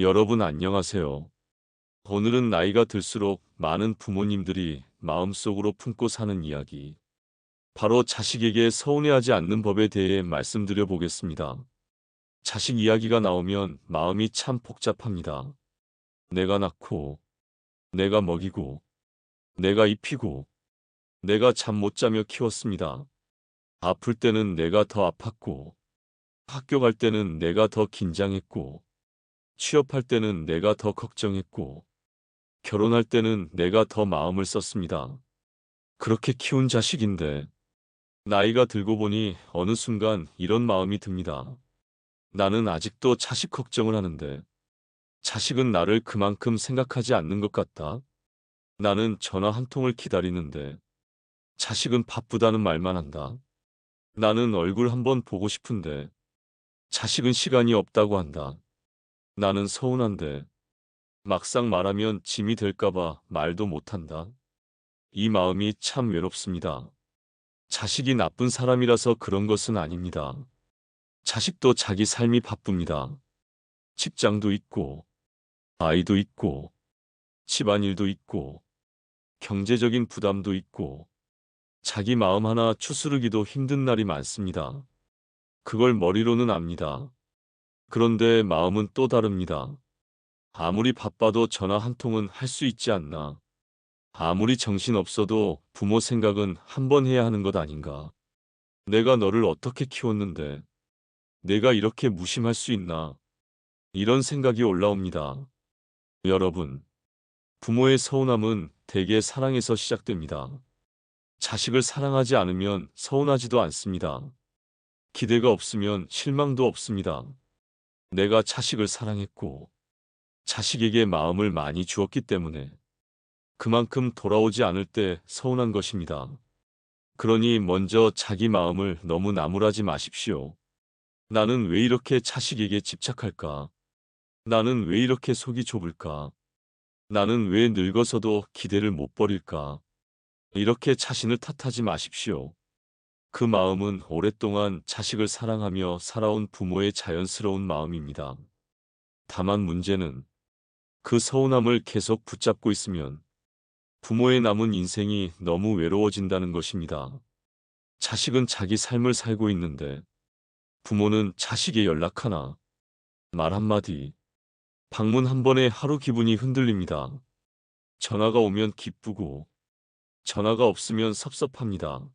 여러분 안녕하세요. 오늘은 나이가 들수록 많은 부모님들이 마음속으로 품고 사는 이야기, 바로 자식에게 서운해하지 않는 법에 대해 말씀드려 보겠습니다. 자식 이야기가 나오면 마음이 참 복잡합니다. 내가 낳고, 내가 먹이고, 내가 입히고, 내가 잠 못 자며 키웠습니다. 아플 때는 내가 더 아팠고, 학교 갈 때는 내가 더 긴장했고, 취업할 때는 내가 더 걱정했고, 결혼할 때는 내가 더 마음을 썼습니다. 그렇게 키운 자식인데, 나이가 들고 보니 어느 순간 이런 마음이 듭니다. 나는 아직도 자식 걱정을 하는데, 자식은 나를 그만큼 생각하지 않는 것 같다. 나는 전화 한 통을 기다리는데, 자식은 바쁘다는 말만 한다. 나는 얼굴 한번 보고 싶은데, 자식은 시간이 없다고 한다. 나는 서운한데, 막상 말하면 짐이 될까봐 말도 못한다. 이 마음이 참 외롭습니다. 자식이 나쁜 사람이라서 그런 것은 아닙니다. 자식도 자기 삶이 바쁩니다. 직장도 있고, 아이도 있고, 집안일도 있고, 경제적인 부담도 있고, 자기 마음 하나 추스르기도 힘든 날이 많습니다. 그걸 머리로는 압니다. 그런데 마음은 또 다릅니다. 아무리 바빠도 전화 한 통은 할 수 있지 않나. 아무리 정신 없어도 부모 생각은 한 번 해야 하는 것 아닌가. 내가 너를 어떻게 키웠는데, 내가 이렇게 무심할 수 있나. 이런 생각이 올라옵니다. 여러분, 부모의 서운함은 대개 사랑에서 시작됩니다. 자식을 사랑하지 않으면 서운하지도 않습니다. 기대가 없으면 실망도 없습니다. 내가 자식을 사랑했고, 자식에게 마음을 많이 주었기 때문에 그만큼 돌아오지 않을 때 서운한 것입니다. 그러니 먼저 자기 마음을 너무 나무라지 마십시오. 나는 왜 이렇게 자식에게 집착할까? 나는 왜 이렇게 속이 좁을까? 나는 왜 늙어서도 기대를 못 버릴까? 이렇게 자신을 탓하지 마십시오. 그 마음은 오랫동안 자식을 사랑하며 살아온 부모의 자연스러운 마음입니다. 다만 문제는 그 서운함을 계속 붙잡고 있으면 부모의 남은 인생이 너무 외로워진다는 것입니다. 자식은 자기 삶을 살고 있는데 부모는 자식의 연락 하나, 말 한마디, 방문 한 번에 하루 기분이 흔들립니다. 전화가 오면 기쁘고 전화가 없으면 섭섭합니다.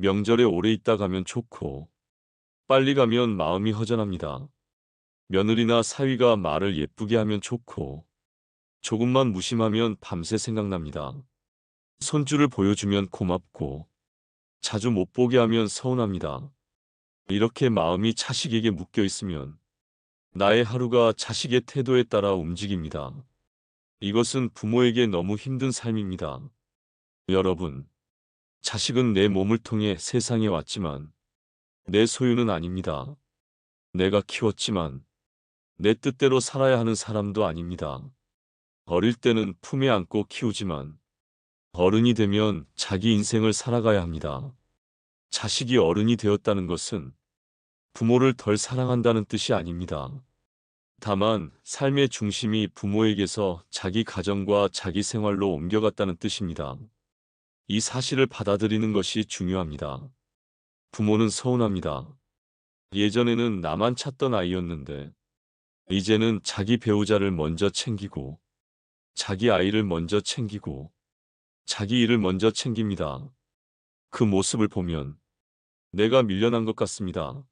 명절에 오래 있다 가면 좋고 빨리 가면 마음이 허전합니다. 며느리나 사위가 말을 예쁘게 하면 좋고 조금만 무심하면 밤새 생각납니다. 손주를 보여주면 고맙고 자주 못 보게 하면 서운합니다. 이렇게 마음이 자식에게 묶여 있으면 나의 하루가 자식의 태도에 따라 움직입니다. 이것은 부모에게 너무 힘든 삶입니다. 여러분, 자식은 내 몸을 통해 세상에 왔지만 내 소유는 아닙니다. 내가 키웠지만 내 뜻대로 살아야 하는 사람도 아닙니다. 어릴 때는 품에 안고 키우지만 어른이 되면 자기 인생을 살아가야 합니다. 자식이 어른이 되었다는 것은 부모를 덜 사랑한다는 뜻이 아닙니다. 다만 삶의 중심이 부모에게서 자기 가정과 자기 생활로 옮겨갔다는 뜻입니다. 이 사실을 받아들이는 것이 중요합니다. 부모는 서운합니다. 예전에는 나만 찾던 아이였는데 이제는 자기 배우자를 먼저 챙기고 자기 아이를 먼저 챙기고 자기 일을 먼저 챙깁니다. 그 모습을 보면 내가 밀려난 것 같습니다.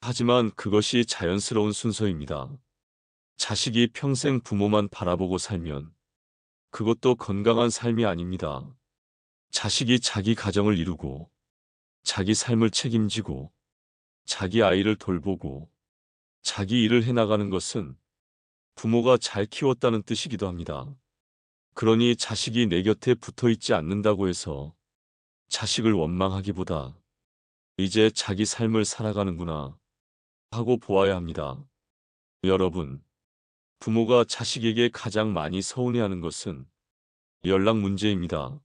하지만 그것이 자연스러운 순서입니다. 자식이 평생 부모만 바라보고 살면 그것도 건강한 삶이 아닙니다. 자식이 자기 가정을 이루고 자기 삶을 책임지고 자기 아이를 돌보고 자기 일을 해나가는 것은 부모가 잘 키웠다는 뜻이기도 합니다. 그러니 자식이 내 곁에 붙어 있지 않는다고 해서 자식을 원망하기보다 이제 자기 삶을 살아가는구나 하고 보아야 합니다. 여러분, 부모가 자식에게 가장 많이 서운해하는 것은 연락 문제입니다.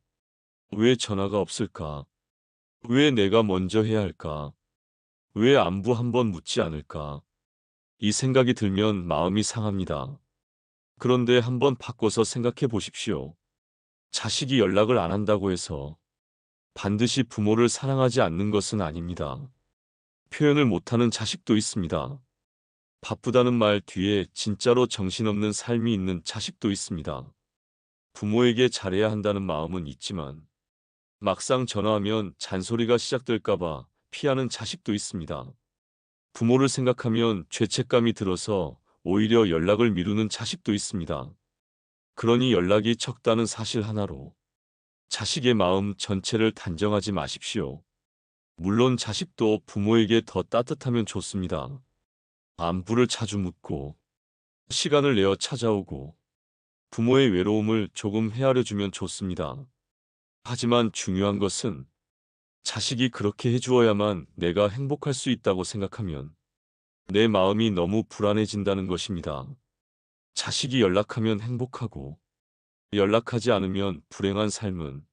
왜 전화가 없을까? 왜 내가 먼저 해야 할까? 왜 안부 한번 묻지 않을까? 이 생각이 들면 마음이 상합니다. 그런데 한번 바꿔서 생각해 보십시오. 자식이 연락을 안 한다고 해서 반드시 부모를 사랑하지 않는 것은 아닙니다. 표현을 못하는 자식도 있습니다. 바쁘다는 말 뒤에 진짜로 정신없는 삶이 있는 자식도 있습니다. 부모에게 잘해야 한다는 마음은 있지만 막상 전화하면 잔소리가 시작될까봐 피하는 자식도 있습니다. 부모를 생각하면 죄책감이 들어서 오히려 연락을 미루는 자식도 있습니다. 그러니 연락이 적다는 사실 하나로 자식의 마음 전체를 단정하지 마십시오. 물론 자식도 부모에게 더 따뜻하면 좋습니다. 안부를 자주 묻고 시간을 내어 찾아오고 부모의 외로움을 조금 헤아려주면 좋습니다. 하지만 중요한 것은 자식이 그렇게 해주어야만 내가 행복할 수 있다고 생각하면 내 마음이 너무 불안해진다는 것입니다. 자식이 연락하면 행복하고 연락하지 않으면 불행한 삶은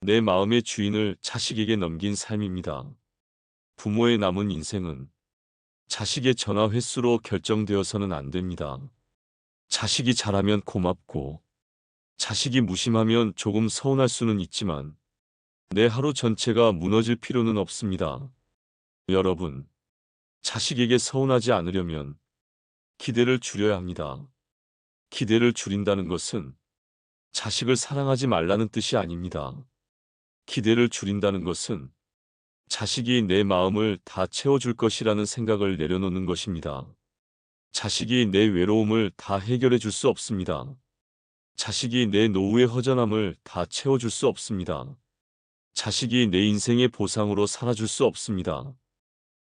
내 마음의 주인을 자식에게 넘긴 삶입니다. 부모의 남은 인생은 자식의 전화 횟수로 결정되어서는 안 됩니다. 자식이 잘하면 고맙고 자식이 무심하면 조금 서운할 수는 있지만 내 하루 전체가 무너질 필요는 없습니다. 여러분, 자식에게 서운하지 않으려면 기대를 줄여야 합니다. 기대를 줄인다는 것은 자식을 사랑하지 말라는 뜻이 아닙니다. 기대를 줄인다는 것은 자식이 내 마음을 다 채워줄 것이라는 생각을 내려놓는 것입니다. 자식이 내 외로움을 다 해결해 줄 수 없습니다. 자식이 내 노후의 허전함을 다 채워줄 수 없습니다. 자식이 내 인생의 보상으로 살아줄 수 없습니다.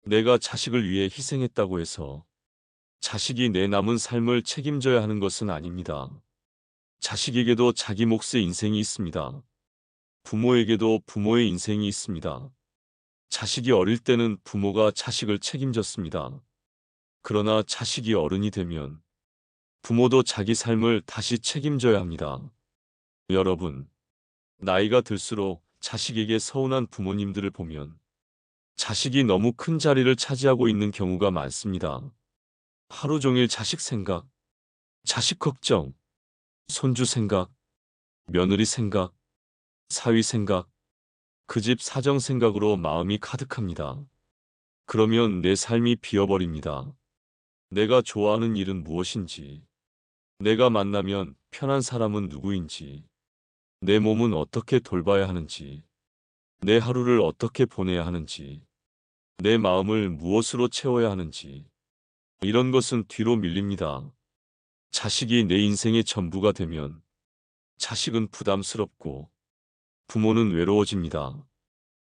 내가 자식을 위해 희생했다고 해서 자식이 내 남은 삶을 책임져야 하는 것은 아닙니다. 자식에게도 자기 몫의 인생이 있습니다. 부모에게도 부모의 인생이 있습니다. 자식이 어릴 때는 부모가 자식을 책임졌습니다. 그러나 자식이 어른이 되면 부모도 자기 삶을 다시 책임져야 합니다. 여러분, 나이가 들수록 자식에게 서운한 부모님들을 보면 자식이 너무 큰 자리를 차지하고 있는 경우가 많습니다. 하루 종일 자식 생각, 자식 걱정, 손주 생각, 며느리 생각, 사위 생각, 그 집 사정 생각으로 마음이 가득합니다. 그러면 내 삶이 비어버립니다. 내가 좋아하는 일은 무엇인지, 내가 만나면 편한 사람은 누구인지, 내 몸은 어떻게 돌봐야 하는지, 내 하루를 어떻게 보내야 하는지, 내 마음을 무엇으로 채워야 하는지, 이런 것은 뒤로 밀립니다. 자식이 내 인생의 전부가 되면 자식은 부담스럽고 부모는 외로워집니다.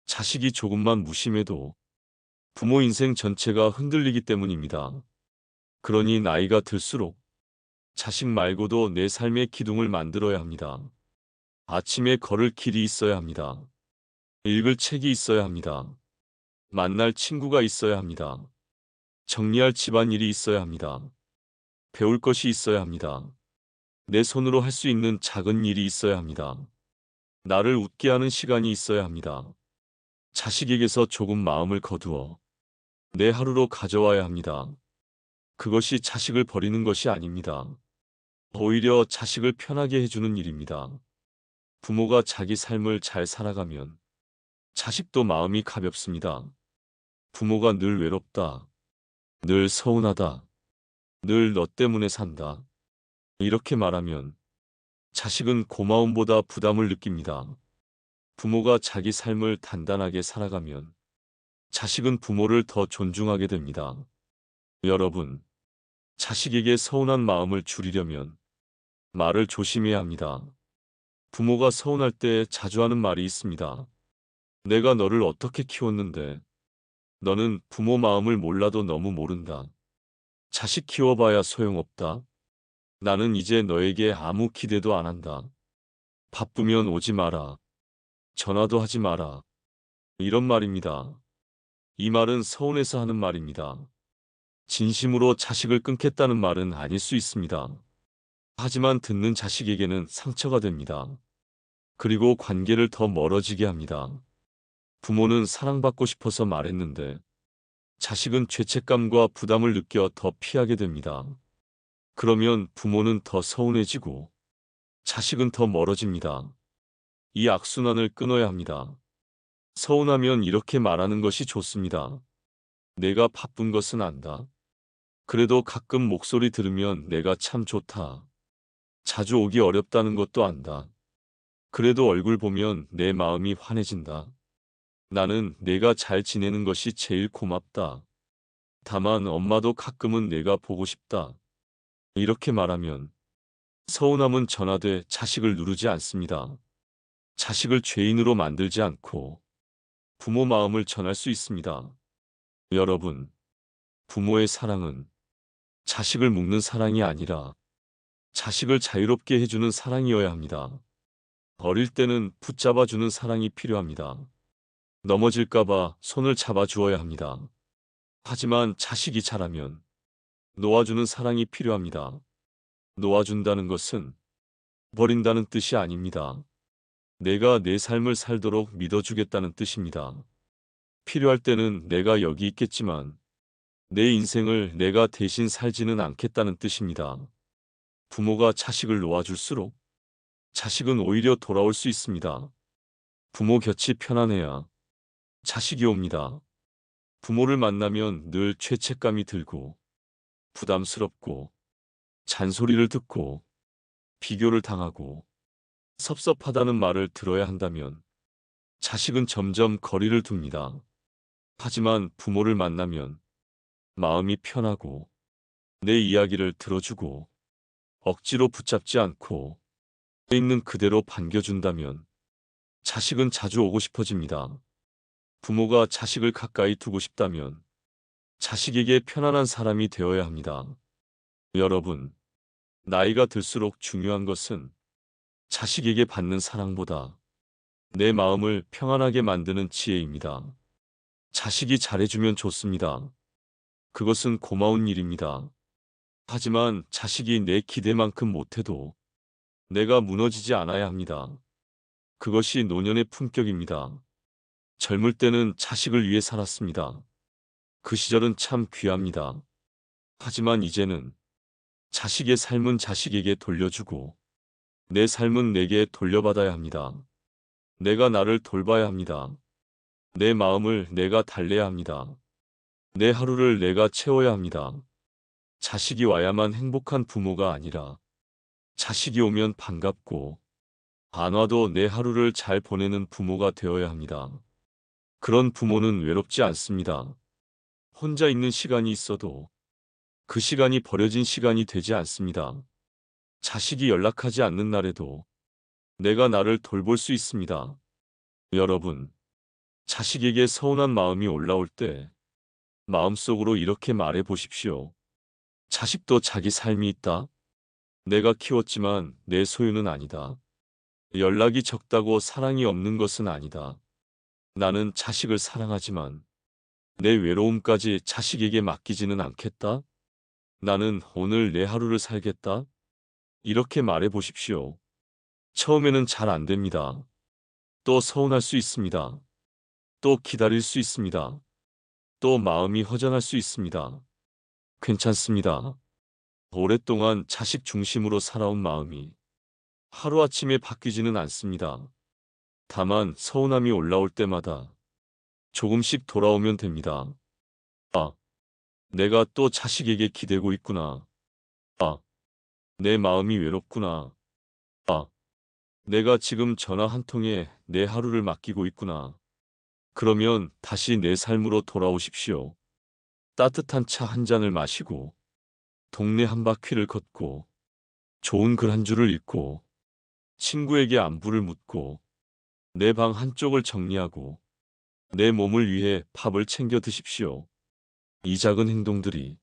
자식이 조금만 무심해도 부모 인생 전체가 흔들리기 때문입니다. 그러니 나이가 들수록 자식 말고도 내 삶의 기둥을 만들어야 합니다. 아침에 걸을 길이 있어야 합니다. 읽을 책이 있어야 합니다. 만날 친구가 있어야 합니다. 정리할 집안일이 있어야 합니다. 배울 것이 있어야 합니다. 내 손으로 할 수 있는 작은 일이 있어야 합니다. 나를 웃게 하는 시간이 있어야 합니다. 자식에게서 조금 마음을 거두어 내 하루로 가져와야 합니다. 그것이 자식을 버리는 것이 아닙니다. 오히려 자식을 편하게 해주는 일입니다. 부모가 자기 삶을 잘 살아가면 자식도 마음이 가볍습니다. 부모가 늘 외롭다, 늘 서운하다, 늘 너 때문에 산다, 이렇게 말하면 자식은 고마움보다 부담을 느낍니다. 부모가 자기 삶을 단단하게 살아가면 자식은 부모를 더 존중하게 됩니다. 여러분, 자식에게 서운한 마음을 줄이려면 말을 조심해야 합니다. 부모가 서운할 때 자주 하는 말이 있습니다. 내가 너를 어떻게 키웠는데 너는 부모 마음을 몰라도 너무 모른다. 자식 키워봐야 소용없다. 나는 이제 너에게 아무 기대도 안 한다. 바쁘면 오지 마라. 전화도 하지 마라. 이런 말입니다. 이 말은 서운해서 하는 말입니다. 진심으로 자식을 끊겠다는 말은 아닐 수 있습니다. 하지만 듣는 자식에게는 상처가 됩니다. 그리고 관계를 더 멀어지게 합니다. 부모는 사랑받고 싶어서 말했는데 자식은 죄책감과 부담을 느껴 더 피하게 됩니다. 그러면 부모는 더 서운해지고 자식은 더 멀어집니다. 이 악순환을 끊어야 합니다. 서운하면 이렇게 말하는 것이 좋습니다. 내가 바쁜 것은 안다. 그래도 가끔 목소리 들으면 내가 참 좋다. 자주 오기 어렵다는 것도 안다. 그래도 얼굴 보면 내 마음이 환해진다. 나는 내가 잘 지내는 것이 제일 고맙다. 다만 엄마도 가끔은 내가 보고 싶다. 이렇게 말하면 서운함은 전화돼 자식을 누르지 않습니다. 자식을 죄인으로 만들지 않고 부모 마음을 전할 수 있습니다. 여러분, 부모의 사랑은 자식을 묶는 사랑이 아니라 자식을 자유롭게 해주는 사랑이어야 합니다. 어릴 때는 붙잡아주는 사랑이 필요합니다. 넘어질까봐 손을 잡아주어야 합니다. 하지만 자식이 자라면 놓아주는 사랑이 필요합니다. 놓아준다는 것은 버린다는 뜻이 아닙니다. 내가 내 삶을 살도록 믿어주겠다는 뜻입니다. 필요할 때는 내가 여기 있겠지만 내 인생을 내가 대신 살지는 않겠다는 뜻입니다. 부모가 자식을 놓아줄수록 자식은 오히려 돌아올 수 있습니다. 부모 곁이 편안해야 자식이 옵니다. 부모를 만나면 늘 죄책감이 들고 부담스럽고 잔소리를 듣고 비교를 당하고 섭섭하다는 말을 들어야 한다면 자식은 점점 거리를 둡니다. 하지만 부모를 만나면 마음이 편하고 내 이야기를 들어주고 억지로 붙잡지 않고 있는 그대로 반겨준다면 자식은 자주 오고 싶어집니다. 부모가 자식을 가까이 두고 싶다면 자식에게 편안한 사람이 되어야 합니다. 여러분, 나이가 들수록 중요한 것은 자식에게 받는 사랑보다 내 마음을 평안하게 만드는 지혜입니다. 자식이 잘해주면 좋습니다. 그것은 고마운 일입니다. 하지만 자식이 내 기대만큼 못해도 내가 무너지지 않아야 합니다. 그것이 노년의 품격입니다. 젊을 때는 자식을 위해 살았습니다. 그 시절은 참 귀합니다. 하지만 이제는 자식의 삶은 자식에게 돌려주고 내 삶은 내게 돌려받아야 합니다. 내가 나를 돌봐야 합니다. 내 마음을 내가 달래야 합니다. 내 하루를 내가 채워야 합니다. 자식이 와야만 행복한 부모가 아니라 자식이 오면 반갑고 안 와도 내 하루를 잘 보내는 부모가 되어야 합니다. 그런 부모는 외롭지 않습니다. 혼자 있는 시간이 있어도 그 시간이 버려진 시간이 되지 않습니다. 자식이 연락하지 않는 날에도 내가 나를 돌볼 수 있습니다. 여러분, 자식에게 서운한 마음이 올라올 때 마음속으로 이렇게 말해 보십시오. 자식도 자기 삶이 있다. 내가 키웠지만 내 소유는 아니다. 연락이 적다고 사랑이 없는 것은 아니다. 나는 자식을 사랑하지만 내 외로움까지 자식에게 맡기지는 않겠다. 나는 오늘 내 하루를 살겠다. 이렇게 말해 보십시오. 처음에는 잘 안 됩니다. 또 서운할 수 있습니다. 또 기다릴 수 있습니다. 또 마음이 허전할 수 있습니다. 괜찮습니다. 오랫동안 자식 중심으로 살아온 마음이 하루아침에 바뀌지는 않습니다. 다만 서운함이 올라올 때마다 조금씩 돌아오면 됩니다. 아, 내가 또 자식에게 기대고 있구나. 아, 내 마음이 외롭구나. 아, 내가 지금 전화 한 통에 내 하루를 맡기고 있구나. 그러면 다시 내 삶으로 돌아오십시오. 따뜻한 차 한 잔을 마시고 동네 한 바퀴를 걷고 좋은 글 한 줄을 읽고 친구에게 안부를 묻고 내 방 한쪽을 정리하고 내 몸을 위해 밥을 챙겨 드십시오. 이 작은 행동들이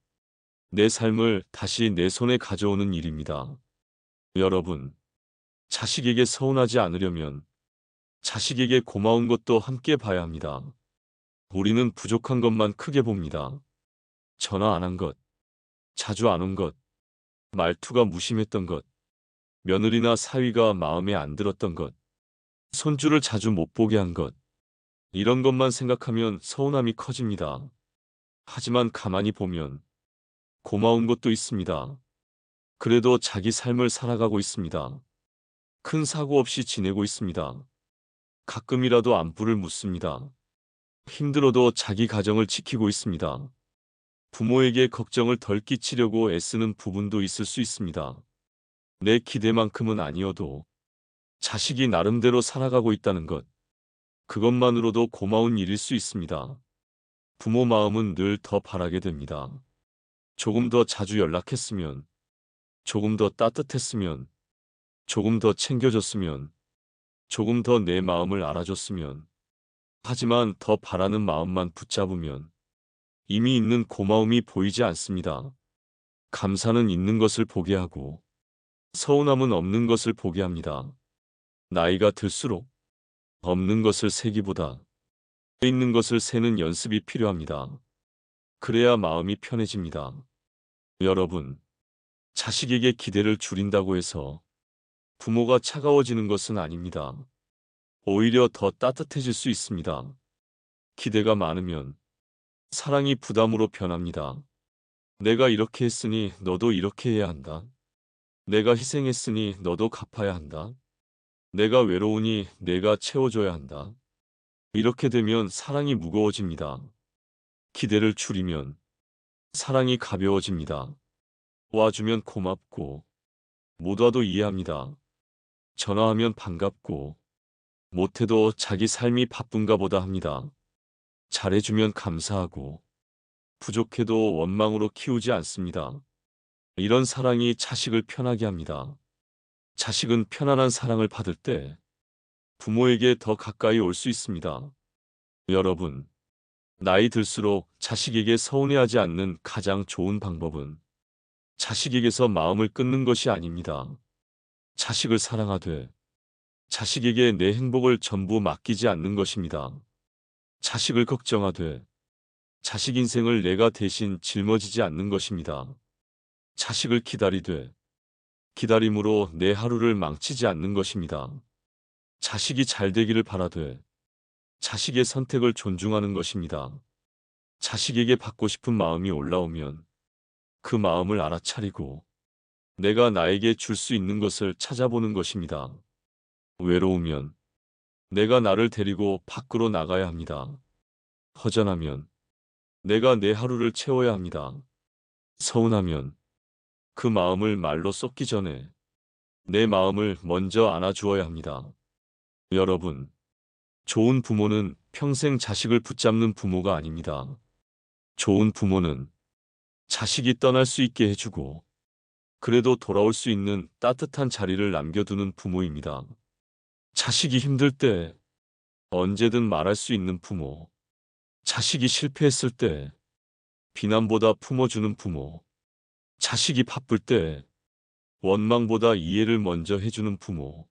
내 삶을 다시 내 손에 가져오는 일입니다. 여러분, 자식에게 서운하지 않으려면 자식에게 고마운 것도 함께 봐야 합니다. 우리는 부족한 것만 크게 봅니다. 전화 안 한 것, 자주 안 온 것, 말투가 무심했던 것, 며느리나 사위가 마음에 안 들었던 것, 손주를 자주 못 보게 한 것, 이런 것만 생각하면 서운함이 커집니다. 하지만 가만히 보면 고마운 것도 있습니다. 그래도 자기 삶을 살아가고 있습니다. 큰 사고 없이 지내고 있습니다. 가끔이라도 안부를 묻습니다. 힘들어도 자기 가정을 지키고 있습니다. 부모에게 걱정을 덜 끼치려고 애쓰는 부분도 있을 수 있습니다. 내 기대만큼은 아니어도 자식이 나름대로 살아가고 있다는 것, 그것만으로도 고마운 일일 수 있습니다. 부모 마음은 늘 더 바라게 됩니다. 조금 더 자주 연락했으면, 조금 더 따뜻했으면, 조금 더 챙겨줬으면, 조금 더 내 마음을 알아줬으면. 하지만 더 바라는 마음만 붙잡으면 이미 있는 고마움이 보이지 않습니다. 감사는 있는 것을 보게 하고 서운함은 없는 것을 보게 합니다. 나이가 들수록 없는 것을 세기보다 있는 것을 세는 연습이 필요합니다. 그래야 마음이 편해집니다. 여러분, 자식에게 기대를 줄인다고 해서 부모가 차가워지는 것은 아닙니다. 오히려 더 따뜻해질 수 있습니다. 기대가 많으면 사랑이 부담으로 변합니다. 내가 이렇게 했으니 너도 이렇게 해야 한다. 내가 희생했으니 너도 갚아야 한다. 내가 외로우니 내가 채워줘야 한다. 이렇게 되면 사랑이 무거워집니다. 기대를 줄이면 사랑이 가벼워집니다. 와주면 고맙고 못 와도 이해합니다. 전화하면 반갑고 못해도 자기 삶이 바쁜가 보다 합니다. 잘해주면 감사하고 부족해도 원망으로 키우지 않습니다. 이런 사랑이 자식을 편하게 합니다. 자식은 편안한 사랑을 받을 때 부모에게 더 가까이 올 수 있습니다. 여러분, 나이 들수록 자식에게 서운해하지 않는 가장 좋은 방법은 자식에게서 마음을 끊는 것이 아닙니다. 자식을 사랑하되 자식에게 내 행복을 전부 맡기지 않는 것입니다. 자식을 걱정하되 자식 인생을 내가 대신 짊어지지 않는 것입니다. 자식을 기다리되 기다림으로 내 하루를 망치지 않는 것입니다. 자식이 잘 되기를 바라되 자식의 선택을 존중하는 것입니다. 자식에게 받고 싶은 마음이 올라오면 그 마음을 알아차리고 내가 나에게 줄 수 있는 것을 찾아보는 것입니다. 외로우면 내가 나를 데리고 밖으로 나가야 합니다. 허전하면 내가 내 하루를 채워야 합니다. 서운하면 그 마음을 말로 쏟기 전에 내 마음을 먼저 안아주어야 합니다. 여러분, 좋은 부모는 평생 자식을 붙잡는 부모가 아닙니다. 좋은 부모는 자식이 떠날 수 있게 해주고 그래도 돌아올 수 있는 따뜻한 자리를 남겨두는 부모입니다. 자식이 힘들 때 언제든 말할 수 있는 부모, 자식이 실패했을 때 비난보다 품어주는 부모, 자식이 바쁠 때 원망보다 이해를 먼저 해주는 부모,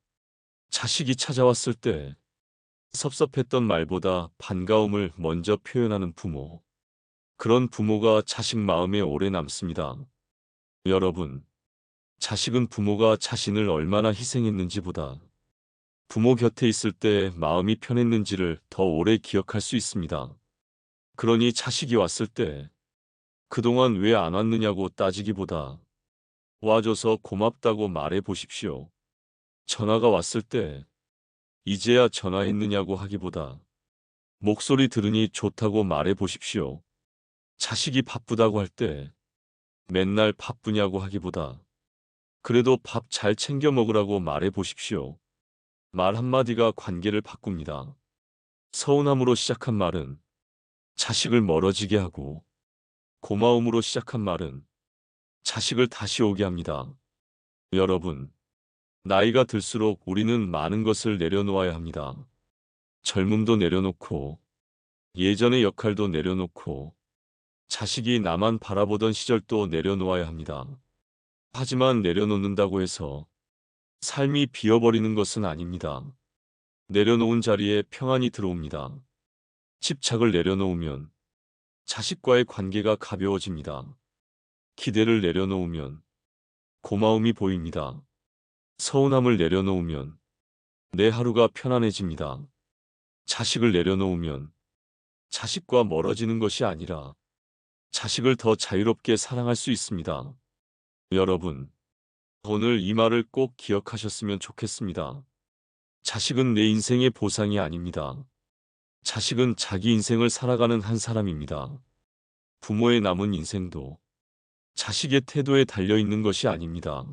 자식이 찾아왔을 때 섭섭했던 말보다 반가움을 먼저 표현하는 부모, 그런 부모가 자식 마음에 오래 남습니다. 여러분, 자식은 부모가 자신을 얼마나 희생했는지보다 부모 곁에 있을 때 마음이 편했는지를 더 오래 기억할 수 있습니다. 그러니 자식이 왔을 때 그동안 왜 안 왔느냐고 따지기보다 와줘서 고맙다고 말해 보십시오. 전화가 왔을 때 이제야 전화했느냐고 하기보다 목소리 들으니 좋다고 말해 보십시오. 자식이 바쁘다고 할 때 맨날 바쁘냐고 하기보다 그래도 밥 잘 챙겨 먹으라고 말해 보십시오. 말 한마디가 관계를 바꿉니다. 서운함으로 시작한 말은 자식을 멀어지게 하고 고마움으로 시작한 말은 자식을 다시 오게 합니다. 여러분, 나이가 들수록 우리는 많은 것을 내려놓아야 합니다. 젊음도 내려놓고 예전의 역할도 내려놓고 자식이 나만 바라보던 시절도 내려놓아야 합니다. 하지만 내려놓는다고 해서 삶이 비어버리는 것은 아닙니다. 내려놓은 자리에 평안이 들어옵니다. 집착을 내려놓으면 자식과의 관계가 가벼워집니다. 기대를 내려놓으면 고마움이 보입니다. 서운함을 내려놓으면 내 하루가 편안해집니다. 자식을 내려놓으면 자식과 멀어지는 것이 아니라 자식을 더 자유롭게 사랑할 수 있습니다. 여러분, 오늘 이 말을 꼭 기억하셨으면 좋겠습니다. 자식은 내 인생의 보상이 아닙니다. 자식은 자기 인생을 살아가는 한 사람입니다. 부모의 남은 인생도 자식의 태도에 달려 있는 것이 아닙니다.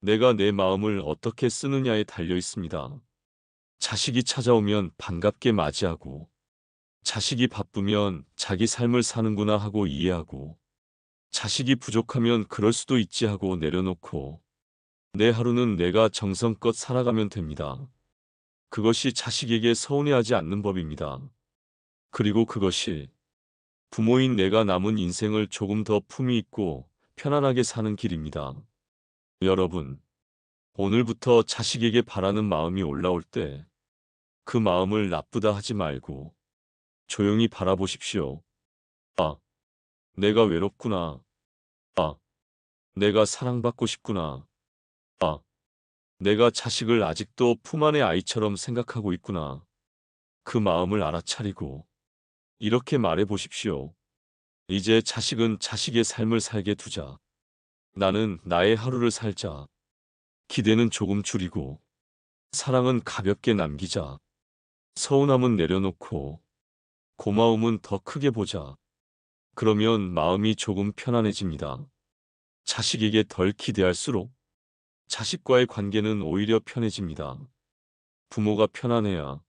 내가 내 마음을 어떻게 쓰느냐에 달려 있습니다. 자식이 찾아오면 반갑게 맞이하고, 자식이 바쁘면 자기 삶을 사는구나 하고 이해하고, 자식이 부족하면 그럴 수도 있지 하고 내려놓고, 내 하루는 내가 정성껏 살아가면 됩니다. 그것이 자식에게 서운해하지 않는 법입니다. 그리고 그것이 부모인 내가 남은 인생을 조금 더 품위 있고 편안하게 사는 길입니다. 여러분, 오늘부터 자식에게 바라는 마음이 올라올 때 그 마음을 나쁘다 하지 말고 조용히 바라보십시오. 아, 내가 외롭구나. 아, 내가 사랑받고 싶구나. 아, 내가 자식을 아직도 품 안의 아이처럼 생각하고 있구나. 그 마음을 알아차리고 이렇게 말해 보십시오. 이제 자식은 자식의 삶을 살게 두자. 나는 나의 하루를 살자. 기대는 조금 줄이고 사랑은 가볍게 남기자. 서운함은 내려놓고 고마움은 더 크게 보자. 그러면 마음이 조금 편안해집니다. 자식에게 덜 기대할수록 자식과의 관계는 오히려 편해집니다. 부모가 편안해야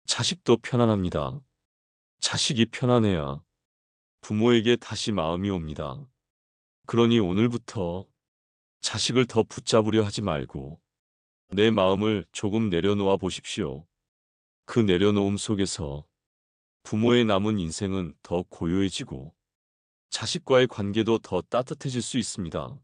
자식도 편안합니다. 자식이 편안해야 부모에게 다시 마음이 옵니다. 그러니 오늘부터 자식을 더 붙잡으려 하지 말고 내 마음을 조금 내려놓아 보십시오. 그 내려놓음 속에서 부모의 남은 인생은 더 고요해지고 자식과의 관계도 더 따뜻해질 수 있습니다.